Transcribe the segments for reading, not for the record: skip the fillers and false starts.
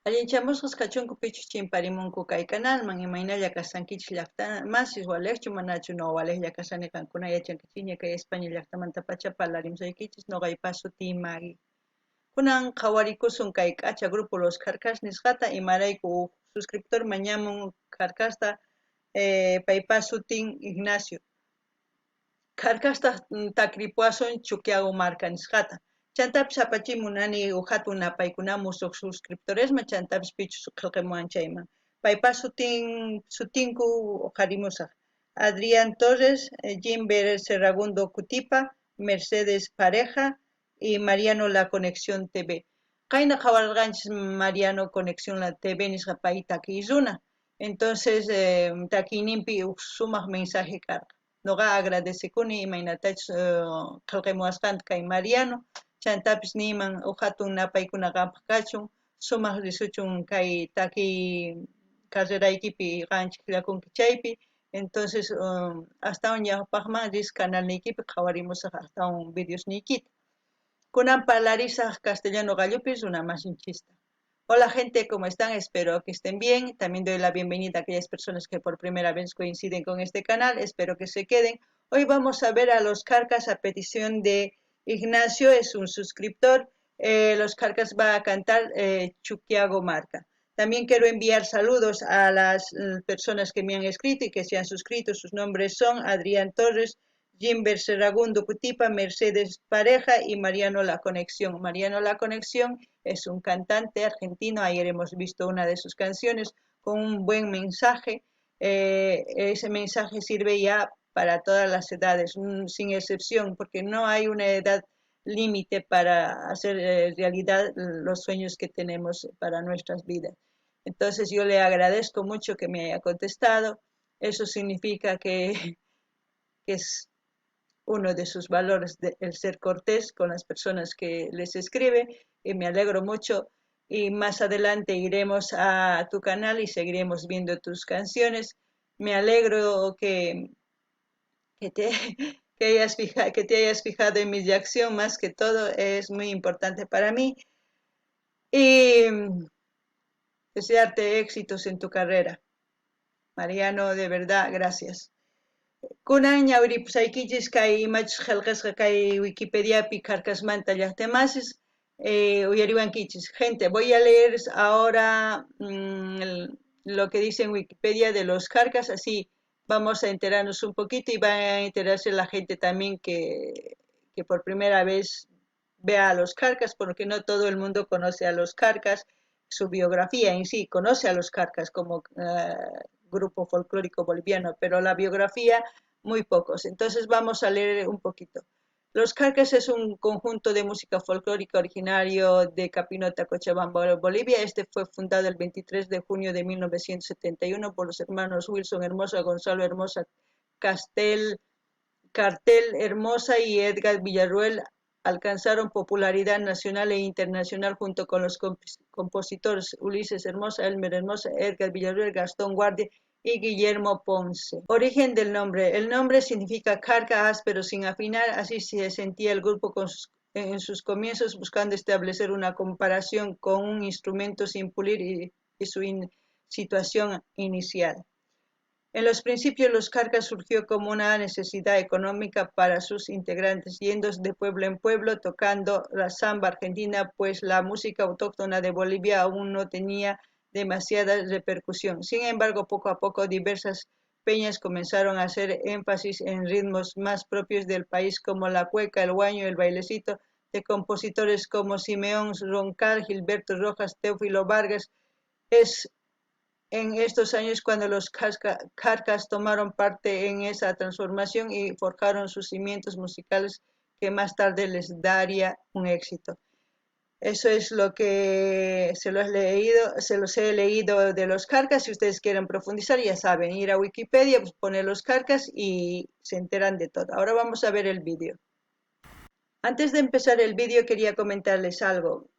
Allinchamusqas kachunkupichu chimparimunku kay canalman imaynalla kasankichis llaqtamasis waliqchu manachu no waliqlla kasani qankuna yachankichikña kay España llaqtamanta pacha parlarimsaykichis noqaypas sutii Mari. Kunan qhawarikusun kay k'acha grupo Los Carcas nisqata imarayku suscriptor mañamun Carcasta paypas sutin Ignacio. Carcasta takripuasun Chuquiago marca nisqata. Chantapis apachimunani hatun napaykunamun musuq suscriptoresman chantapis pichus qillqamuwan chayman. Paypas sutinku qharimusaq. Adrián Torres, Jimber Serragundo Cutipa, Mercedes Pareja y Mariano La Conexión TV. Qayna qhawarqanchis Mariano Conexión La TV nisqa pay takiy runa. Entonces takiyninpi sumaq mensaje karqa. Noqa agradecikuni imaynatachus qillqamuwasqanta kay Mariano. Chantapis niman hatun napaykuna qampaq kachun, sumaq risuchun kay takiy carreraykipi qanchikllakunki chaypi. Entonces astawan ñawpaqman ris canalniykipi qhawarimusaq astawan videosniykita. Kunan parlarisaq castellano gallupi runa masinchista. Hola gente, ¿cómo están? Espero que estén bien. También doy la bienvenida a aquellas personas que por primera vez coinciden con este canal. Espero que se queden. Hoy vamos a ver a Los Carcas a petición de Ignacio, es un suscriptor. Los Carcas va a cantar Chuquiago Marca. También quiero enviar saludos a las personas que me han escrito y que se han suscrito. Sus nombres son Adrián Torres, Jimber Serragundo Cutipa, Mercedes Pareja y Mariano La Conexión. Mariano La Conexión es un cantante argentino. Ayer hemos visto una de sus canciones con un buen mensaje. Ese mensaje sirve ya para todas las edades, sin excepción, porque no hay una edad límite para hacer realidad los sueños que tenemos para nuestras vidas. Entonces yo le agradezco mucho que me haya contestado. Eso significa que es uno de sus valores el ser cortés con las personas que les escribe, y me alegro mucho. Y más adelante iremos a tu canal y seguiremos viendo tus canciones. Me alegro que te hayas fijado en mi reacción, más que todo es muy importante para mí. Y desearte éxitos en tu carrera. Mariano, de verdad, gracias. Kunan ñawiripusaykichis kay imachus qillqasqa kay Wikipediapi Carcasmanta llaqtamasis uyariwankichis. Gente, voy a leer ahora lo que dice en Wikipedia de Los Carcas, así vamos a enterarnos un poquito y va a enterarse la gente también que por primera vez vea a Los Carcas, porque no todo el mundo conoce a Los Carcas, su biografía en sí, conoce a Los Carcas como grupo folclórico boliviano, pero la biografía muy pocos. Entonces vamos a leer un poquito. Los Carcas es un conjunto de música folclórica originario de Capinota, Cochabamba, Bolivia. Este fue fundado el 23 de junio de 1971 por los hermanos Wilson Hermosa, Gonzalo Hermosa, Cartel Hermosa y Edgar Villarruel. Alcanzaron popularidad nacional e internacional junto con los compositores Ulises Hermosa, Elmer Hermosa, Edgar Villarruel, Gastón Guardia y Guillermo Ponce. Origen del nombre. El nombre significa carca áspero sin afinar, así se sentía el grupo en sus comienzos, buscando establecer una comparación con un instrumento sin pulir y su situación inicial. En los principios, Los Carcas surgió como una necesidad económica para sus integrantes, yendo de pueblo en pueblo tocando la samba argentina, pues la música autóctona de Bolivia aún no tenía demasiada repercusión. Sin embargo, poco a poco diversas peñas comenzaron a hacer énfasis en ritmos más propios del país, como la cueca, el guaño, el bailecito, de compositores como Simeón Roncal, Gilberto Rojas, Teófilo Vargas. Es en estos años cuando los Carcas tomaron parte en esa transformación y forjaron sus cimientos musicales que más tarde les daría un éxito. Eso es lo que se los he leído de Los Carcas. Si ustedes quieren profundizar, ya saben, ir a Wikipedia, pues poner Los Carcas y se enteran de todo. Ahora vamos a ver el vídeo. Antes de empezar el vídeo quería comentarles algo.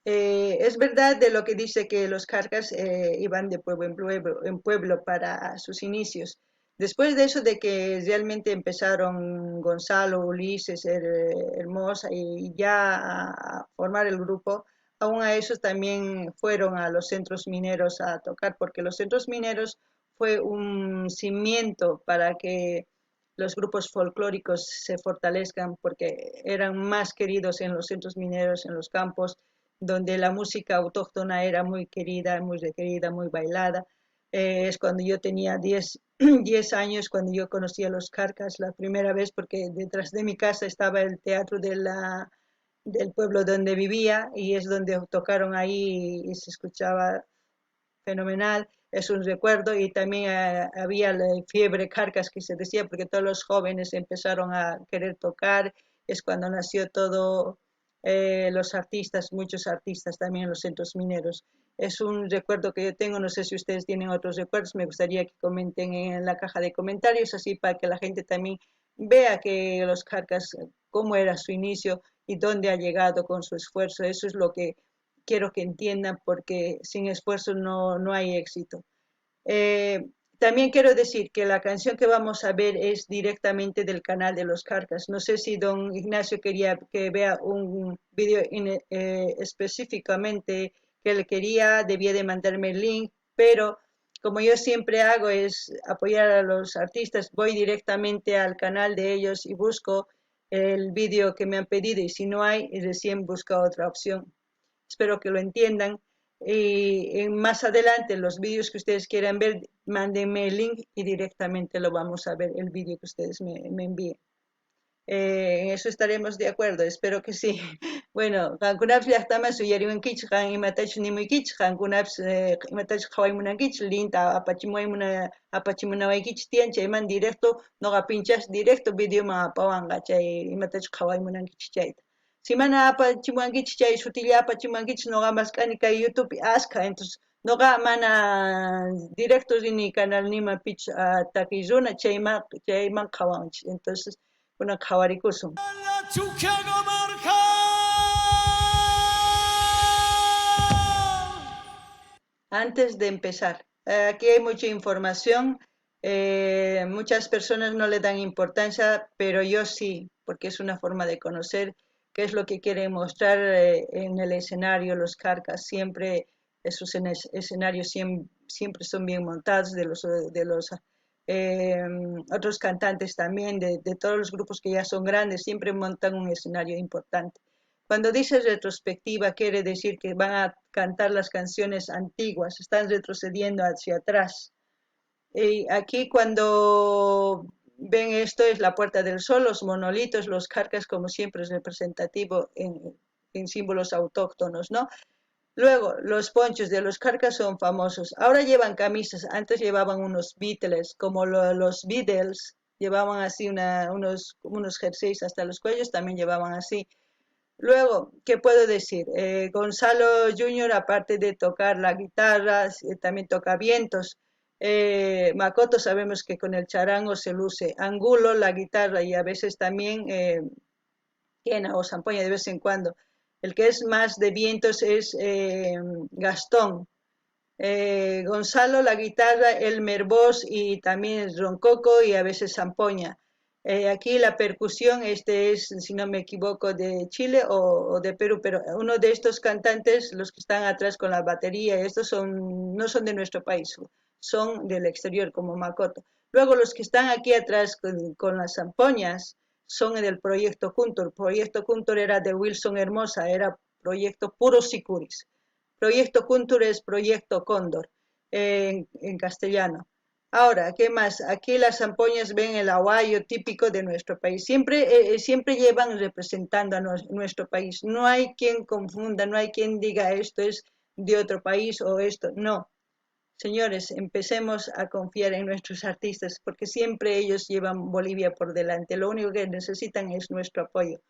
Es verdad de lo que dice que los Carcas iban de pueblo en pueblo para sus inicios. Después de eso, de que realmente empezaron Gonzalo, Ulises, Hermosa y ya a formar el grupo, aún a esos también fueron a los centros mineros a tocar, porque los centros mineros fue un cimiento para que los grupos folclóricos se fortalezcan, porque eran más queridos en los centros mineros, en los campos, donde la música autóctona era muy querida, muy requerida, muy bailada. Es cuando yo tenía 10 años, cuando yo conocí a los Carcas la primera vez, porque detrás de mi casa estaba el teatro del pueblo donde vivía y es donde tocaron ahí y se escuchaba fenomenal. Es un recuerdo y también había la fiebre Carcas que se decía porque todos los jóvenes empezaron a querer tocar. Es cuando nació todo, los artistas, muchos artistas también en los centros mineros. Es un recuerdo que yo tengo, no sé si ustedes tienen otros recuerdos, me gustaría que comenten en la caja de comentarios, así para que la gente también vea que los Carcas, cómo era su inicio y dónde ha llegado con su esfuerzo. Eso es lo que quiero que entiendan porque sin esfuerzo no hay éxito. Eh, También quiero decir que la canción que vamos a ver es directamente del canal de los Carcas. No sé si don Ignacio quería que vea un video específicamente que él quería, debía de mandarme el link, pero como yo siempre hago es apoyar a los artistas, voy directamente al canal de ellos y busco el video que me han pedido y si no hay, recién busco otra opción. Espero que lo entiendan. Y más adelante, los vídeos que ustedes quieran ver, mándenme el link y directamente lo vamos a ver, el vídeo que ustedes me envíen. En eso estaremos de acuerdo, espero que sí. Bueno, qankunapish llaqtaman suyarimunkichkan imatachus nimuykichkan, kunapish imatachus qhawaymunankichis, linta apachimunawaykichis tiyan, chayman directo, noqapinchas directo videoman apawanqa, chay imatachus qhawaymunankichis chayta. Si mana apachimuankichis chay shutilla apachimuankichis noqamas k'ani kay YouTube askha, entonces noqa mana directo rini canal nimapichus takiy runa chayman qhawanchis, entonces kuna qhawarikusun. Antes de empezar, aquí hay mucha información, muchas personas no le dan importancia, pero yo sí, porque es una forma de conocer qué es lo que quieren mostrar en el escenario, los Carcas, siempre esos escenarios siempre son bien montados, de los eh, otros cantantes también, de todos los grupos que ya son grandes, siempre montan un escenario importante. Cuando dice retrospectiva, quiere decir que van a cantar las canciones antiguas, están retrocediendo hacia atrás. Y aquí cuando ven esto es la Puerta del Sol, los monolitos, los Carcas, como siempre es representativo en símbolos autóctonos, ¿no? Luego, los ponchos de los Carcas son famosos. Ahora llevan camisas, antes llevaban unos Beatles, como los Beatles, llevaban así unos jerseys hasta los cuellos, también llevaban así. Luego, ¿qué puedo decir? Gonzalo Junior, aparte de tocar la guitarra, también toca vientos. Makoto sabemos que con el charango se luce. Angulo, la guitarra y a veces también quena o zampoña de vez en cuando. El que es más de vientos es Gastón. Gonzalo, la guitarra, Elmer Voz y también el roncoco y a veces zampoña. Aquí la percusión, este es, si no me equivoco, de Chile o de Perú, pero uno de estos cantantes, los que están atrás con la batería, estos no son de nuestro país, son del exterior, como Makoto. Luego los que están aquí atrás con las zampoñas son del Proyecto Cúntor. Proyecto Cúntor era de Wilson Hermosa, era proyecto puro sicuris. Proyecto Cúntor es Proyecto Cóndor en castellano. Ahora, ¿qué más? Aquí las zampoñas ven el aguayo típico de nuestro país. Siempre llevan representando a nuestro país. No hay quien confunda, no hay quien diga esto es de otro país o esto. No. Señores, empecemos a confiar en nuestros artistas porque siempre ellos llevan Bolivia por delante. Lo único que necesitan es nuestro apoyo.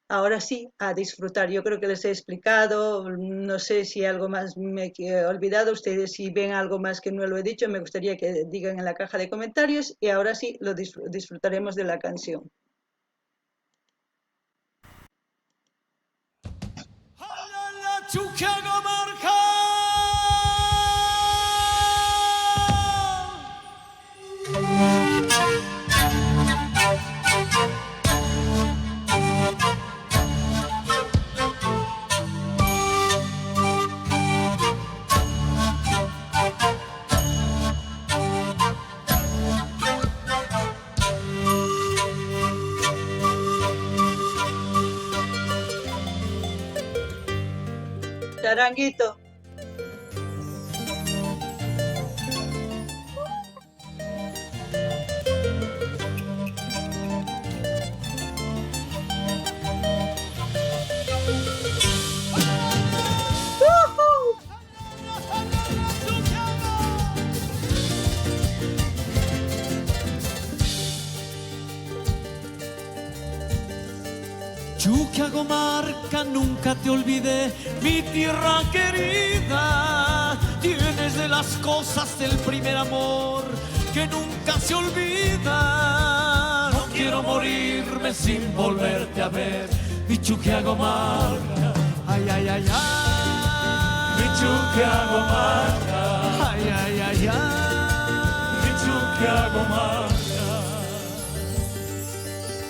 Ahora sí, a disfrutar. Yo creo que les he explicado, no sé si algo más me he olvidado, ustedes si ven algo más que no lo he dicho, me gustaría que digan en la caja de comentarios y ahora sí lo disfrutaremos de la canción. Charanguito. Chuquiagomarca, nunca te olvidé, mi tierra querida. Tienes de las cosas del primer amor que nunca se olvida. No quiero morirme sin volverte a ver, mi Chuquiagomarca. Ay, ay, ay, ay. Mi Chuquiagomarca. Ay, ay, ay, ay. Mi Chuquiagomarca.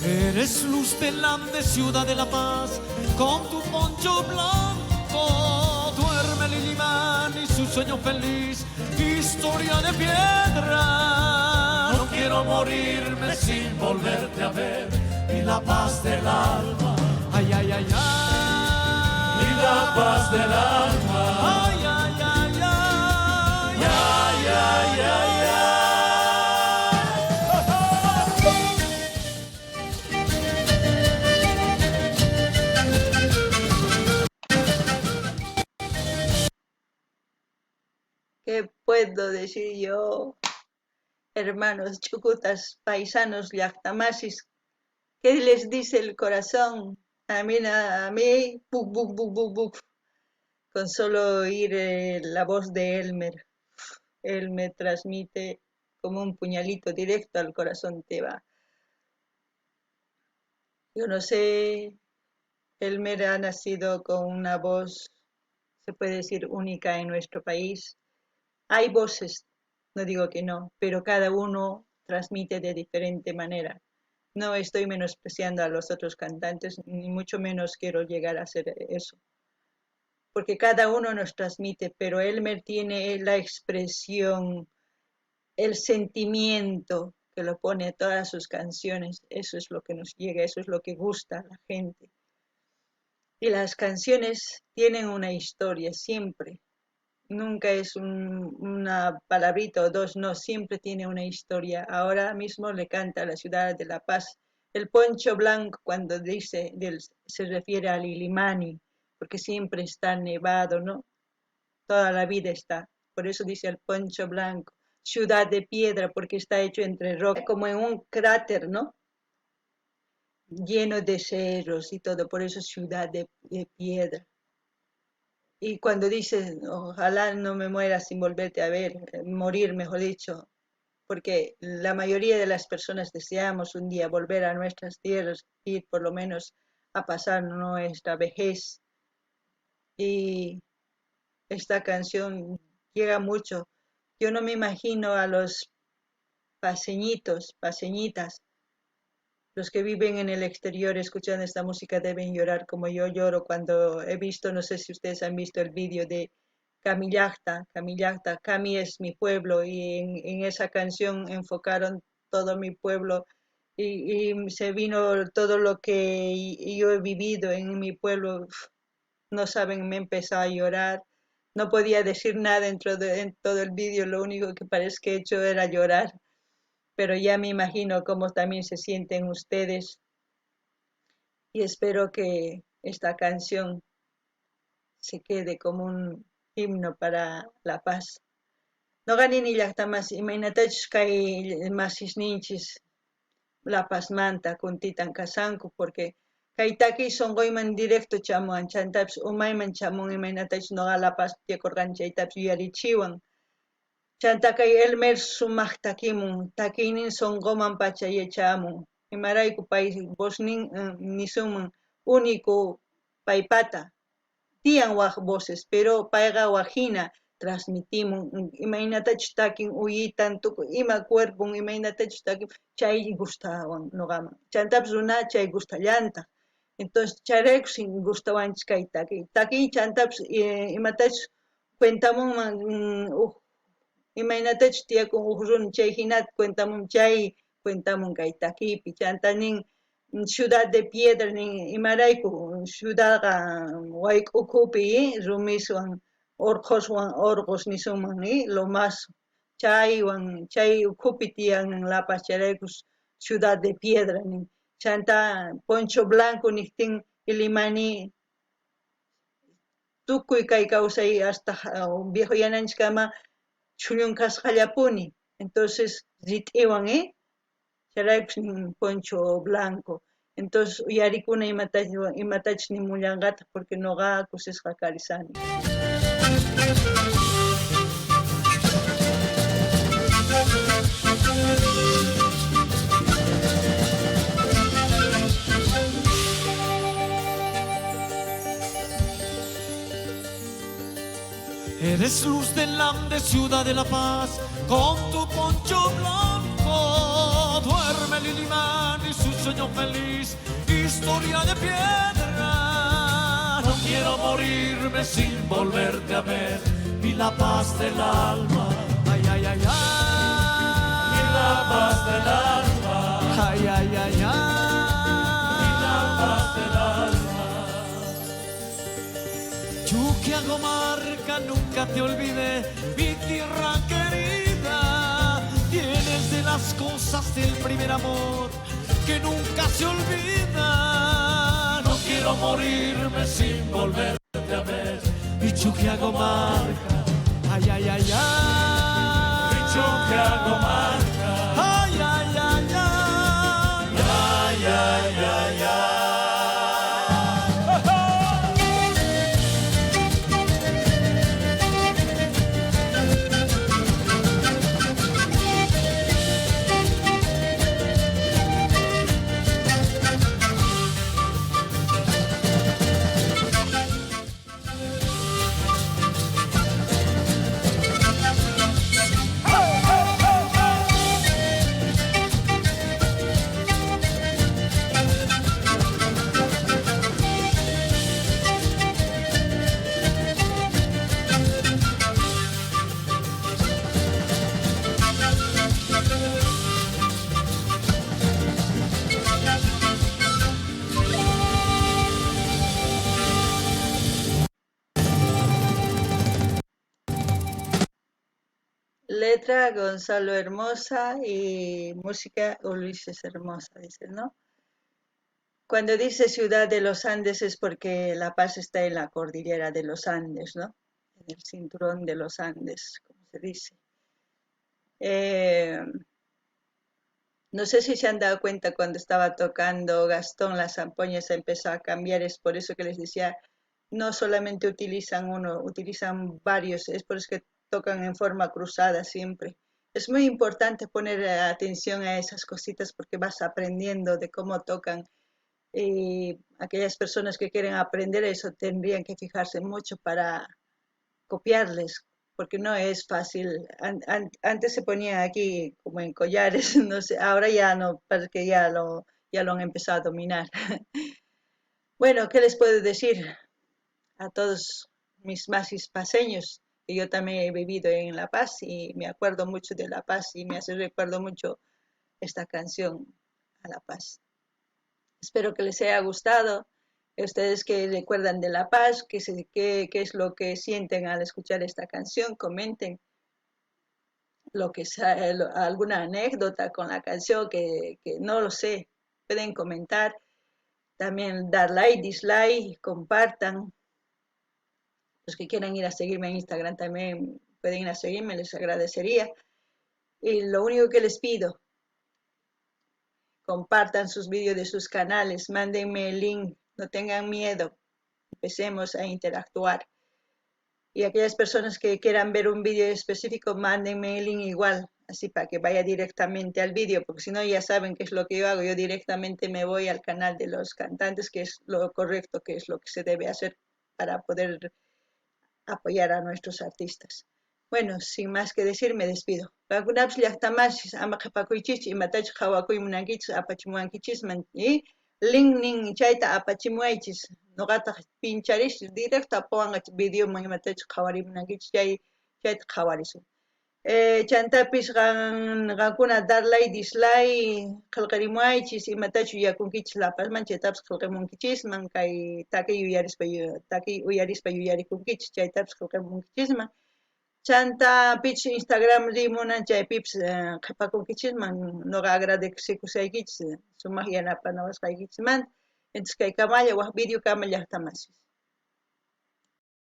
Eres luz del Ande, ciudad de la paz, con tu poncho blanco. Duerme Lilimán y su sueño feliz, historia de piedra. No quiero morirme sin volverte a ver, y la paz del alma. Ay, ay, ay, ay. Y la paz del alma. Ay, ay, ay, ay. Ay, ay, ay, ay. ¿Qué puedo decir yo? Hermanos chucutas, paisanos llaqtamasis, ¿qué les dice el corazón? A mí, buf, buf, buf, buf, buf, con solo oír la voz de Elmer. Él me transmite como un puñalito directo al corazón te va. Yo no sé, Elmer ha nacido con una voz, se puede decir, única en nuestro país. Hay voces, no digo que no, pero cada uno transmite de diferente manera. No estoy menospreciando a los otros cantantes, ni mucho menos quiero llegar a hacer eso, porque cada uno nos transmite, pero Elmer tiene la expresión, el sentimiento que lo pone a todas sus canciones. Eso es lo que nos llega, eso es lo que gusta a la gente. Y las canciones tienen una historia siempre. Nunca es una palabrita o dos, no, siempre tiene una historia. Ahora mismo le canta a la ciudad de La Paz. El poncho blanco cuando dice, se refiere al Illimani, porque siempre está nevado, ¿no? Toda la vida está. Por eso dice el poncho blanco. Ciudad de piedra, porque está hecho entre rocas, como en un cráter, ¿no? Lleno de cerros y todo, por eso ciudad de piedra. Y cuando dices, ojalá no me muera sin volverte a ver, morir, mejor dicho, porque la mayoría de las personas deseamos un día volver a nuestras tierras, ir por lo menos a pasar nuestra vejez. Y esta canción llega mucho. Yo no me imagino a los paseñitos, paseñitas, los que viven en el exterior escuchando esta música deben llorar como yo lloro cuando he visto, no sé si ustedes han visto el vídeo de Camillacta, Camillacta, Cami es mi pueblo y en esa canción enfocaron todo mi pueblo y se vino todo lo que yo he vivido en mi pueblo. No saben, me empezó a llorar, no podía decir nada en todo el vídeo, lo único que parece que he hecho era llorar, pero ya me imagino cómo también se sienten ustedes y espero que esta canción se quede como un himno para la paz. No ganin llaqtamas imaynatachus kay masisninchis La Paz manta kuntitan kasanku porque kay takiy sonqoyman directo chamuwan chantapis umayman chamun imaynatachus noqa La Paz tiyaykurqani chaytapis yuyarichiwan. Chanta kay Elmer sumaq takimun, takiynin sonqoman pacha yachamun. Imarayku pay voz nisunman único paypata. Tiyan waq voces, pero payqa waqhina transmitimun imaynatachus takin uyitan tukuy ima cuerpon imaynatachus takin chay gustawan noqaman. Chantapis runa chay gustallantaq. Entonces chayrayku gustawanchis kay takiy. Takiy chantapis imatachus cuentamunman imaynatachus tiyakun runa chay hinata cuentamun chay cuentamun kay takiypi chanta nin ciudad de piedra nin imarayku ciudadqa wayk'ukupi rumiswan orqos nisunmanmi lo más chay ukupi tiyan lapas charaykus ciudad de piedra nin chanta Poncho Blanco niptin ilimani tukuy kay kawsay hasta viejo yananchkama chullun kasqallapuni entonces rit'iwan charaypis nin Poncho Blanco entonces uyarikuna imatachus nimullanqata porque noqa kusisqa karisani. Eres luz del Ande, ciudad de la paz, con tu poncho blanco. Duerme Lilimán y su sueño feliz, historia de piedra. No quiero morirme sin volverte a ver, y la paz del alma. Ay, ay, ay, ay. Y la paz del alma. Ay, ay, ay, ay. Y la paz del alma. Chuquiagomarca, nunca te olvidé, mi tierra querida. Tienes de las cosas del primer amor que nunca se olvida. No quiero morirme sin volverte a ver, mi Chuquiagomarca. Ay, ay, ay, ay. Mi Chuquiagomarca. Ay, ay, ay, ay. Ay, ay, ay, ay. Letra Gonzalo Hermosa y música Ulises Hermosa, dice, ¿no? Cuando dice ciudad de los Andes es porque La Paz está en la cordillera de los Andes, ¿no? En el cinturón de los Andes, como se dice. Eh, no sé si se han dado cuenta cuando estaba tocando Gastón, las zampoñas empezó a cambiar, es por eso que les decía, no solamente utilizan uno, utilizan varios, es por eso que tocan en forma cruzada siempre. Es muy importante poner atención a esas cositas porque vas aprendiendo de cómo tocan y aquellas personas que quieren aprender eso tendrían que fijarse mucho para copiarles, porque no es fácil. Antes se ponía aquí como en collares, no sé, ahora ya no, parece que ya lo han empezado a dominar. Bueno, ¿qué les puedo decir a todos mis masis paseños? Que yo también he vivido en La Paz y me acuerdo mucho de La Paz y me hace recuerdo mucho esta canción a La Paz. Espero que les haya gustado. Ustedes que recuerdan de La Paz, qué es lo que sienten al escuchar esta canción, comenten lo que sea, alguna anécdota con la canción que no lo sé, pueden comentar, también dar like, dislike, compartan. Los que quieran ir a seguirme en Instagram también pueden ir a seguirme, les agradecería. Y lo único que les pido, compartan sus vídeos de sus canales, mándenme el link, no tengan miedo, empecemos a interactuar. Y aquellas personas que quieran ver un vídeo específico, mándenme el link igual, así para que vaya directamente al vídeo, porque si no ya saben qué es lo que yo hago, yo directamente me voy al canal de los cantantes, que es lo correcto, que es lo que se debe hacer para poder apoyar a nuestros artistas. Bueno, sin más que decir, me despido. Link nin chayta apachimuaychis nuqataq pincharish directo apawanqa video man imatachus qhawarimunankichis chayta qhawarisun. Chantapis qankuna darlay dislay qillqarimuaychis imatachu yakunkichis lapasman chaytapas qillqamunkichisman kay takiy uyarispa yuyarikunkichis chaytapas qillqamunkichisman chantapichis Instagram rimunan chaypipas qhipakunkichisman nuqa agradecikusaykichis sumaq yanapawasqaykichismanta entonces kay kamalla waq videokama llaqta masis